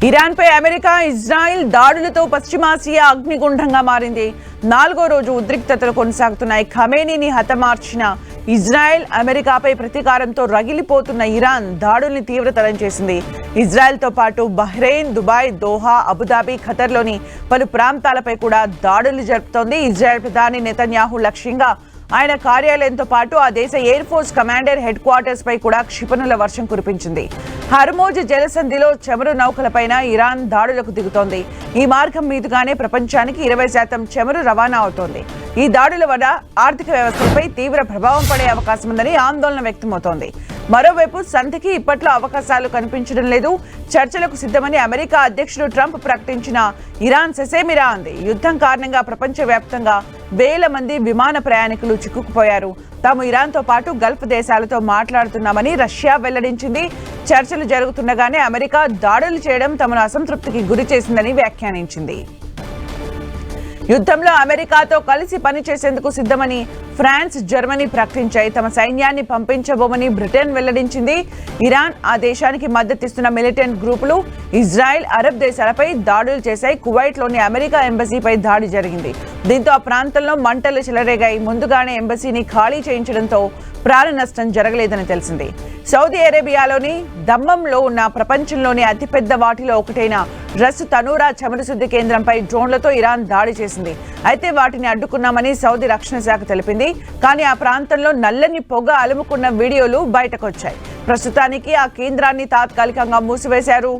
Iran పై America Israel దాడులతో పశ్చిమాసియా అగ్నిగుండంగా మారింది. 4వ రోజు ఉద్రిక్తతలు కొనసాగుతున్నాయి. ఖమేనీని హతమార్చిన ఇజ్రాయెల్, అమెరికాపై ప్రతీకారంతో రగిలిపోతున్న ఇరాన్ దాడుల్ని తీవ్రతరం చేసింది. ఇజ్రాయెల్తో పాటు బహ్రెయిన్, దుబాయ్, దోహా, అబుదాబి, ఖతర్లోని పలు ప్రాంతాలపై కూడా దాడులు జరుపుతోంది. ఇజ్రాయెల్ ప్రధాని నెతన్యాహు లక్ష్యంగా ఆయన కార్యాలయంతో పాటు ఆ దేశ air force commander headquarters పై కూడా క్షిపణుల వర్షం కురిపించింది. హర్మోజ్ జలసంధిలో చమురు నౌకలపైన ఇరాన్ దాడులకు దిగుతోంది. ఈ మార్గం మీదుగానే ప్రపంచానికి 20% చమురు రవాణా అవుతోంది. ఈ దాడుల వల్ల ఆర్థిక వ్యవస్థలపై తీవ్ర ప్రభావం పడే అవకాశం ఉందని ఆందోళన వ్యక్తమవుతోంది. మరోవైపు సంధికి ఇప్పట్లో అవకాశాలు కనిపించడం లేదు. చర్చలకు సిద్ధమని అమెరికా అధ్యక్షుడు ట్రంప్ ప్రకటించిన ఇరాన్ ససేమిరా అంది. యుద్ధం కారణంగా ప్రపంచవ్యాప్తంగా వేల మంది విమాన ప్రయాణికులు చిక్కుకుపోయారు. తాము ఇరాన్తో పాటు గల్ఫ్ దేశాలతో మాట్లాడుతున్నామని రష్యా వెల్లడించింది. చర్చలు జరుగుతుండగానే అమెరికా దాడులు చేయడం తమను అసంతృప్తికి గురి చేసిందని వ్యాఖ్యానించింది. యుద్ధంలో అమెరికాతో కలిసి పనిచేసేందుకు సిద్ధమని ఫ్రాన్స్, జర్మనీ ప్రకటించాయి. తమ సైన్యాన్ని పంపించబోమని బ్రిటన్ వెల్లడించింది. ఇరాన్, ఆ దేశానికి మద్దతిస్తున్న మిలిటెంట్ గ్రూపులు ఇజ్రాయెల్, అరబ్ దేశాలపై దాడులు చేశాయి. కువైట్లోని అమెరికా ఎంబసీపై దాడి జరిగింది. దీంతో ఆ ప్రాంతంలో మంటలు చెలరేగాయి. ముందుగానే ఎంబసీని ఖాళీ చేయించడంతో ప్రాణ నష్టం జరగలేదని తెలిసింది. సౌదీ అరేబియాలోని దమ్మంలో ఉన్న ప్రపంచంలోని అతిపెద్ద వాటిలో ఒకటైన రస్ తనూరా చమురు శుద్ధి కేంద్రంపై డ్రోన్లతో ఇరాన్ దాడి చేసింది. అయితే వాటిని అడ్డుకున్నామని సౌదీ రక్షణ శాఖ తెలిపింది. కానీ ఆ ప్రాంతంలో నల్లని పొగ అలుముకున్న వీడియోలు బయటకొచ్చాయి. ప్రస్తుతానికి ఆ కేంద్రాన్ని తాత్కాలికంగా మూసివేశారు.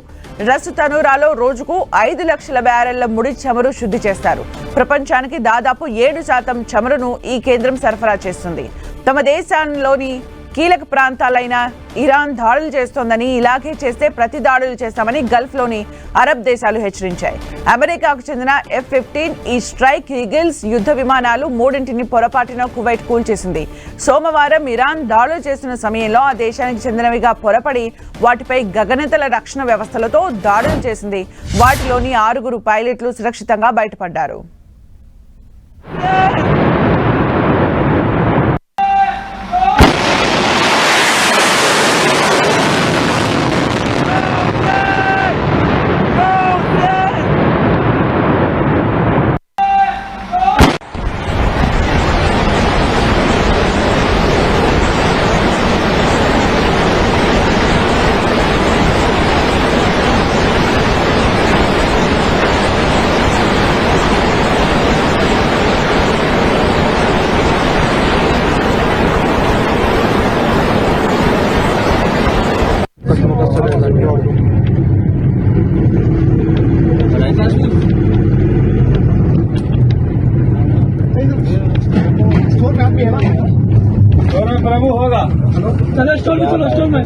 రస్ తనూరాలో రోజుకు 5 లక్షల బ్యారెళ్ల ముడి చమురు శుద్ధి చేస్తారు. ప్రపంచానికి దాదాపు 7% చమురును ఈ కేంద్రం సరఫరా చేస్తుంది. తమ దేశంలోని కీలక ప్రాంతాలైన ఇరాన్ దాడులు చేస్తోందని, ఇలాగే చేస్తే ప్రతి దాడులు చేస్తామని గల్ఫ్లోని అరబ్ దేశాలు హెచ్చరించాయి. అమెరికాకు చెందిన F-15 ఈ స్ట్రైక్ ఈగిల్స్ యుద్ధ విమానాలు 3ని పొరపాటున కువైట్ కూల్చేసింది. సోమవారం ఇరాన్ దాడులు చేస్తున్న సమయంలో ఆ దేశానికి చెందినవిగా పొరపడి వాటిపై గగనతల రక్షణ వ్యవస్థలతో దాడులు చేసింది. వాటిలోని 6 పైలట్లు సురక్షితంగా బయటపడ్డారు. प्रभु होगा चलो स्टोर में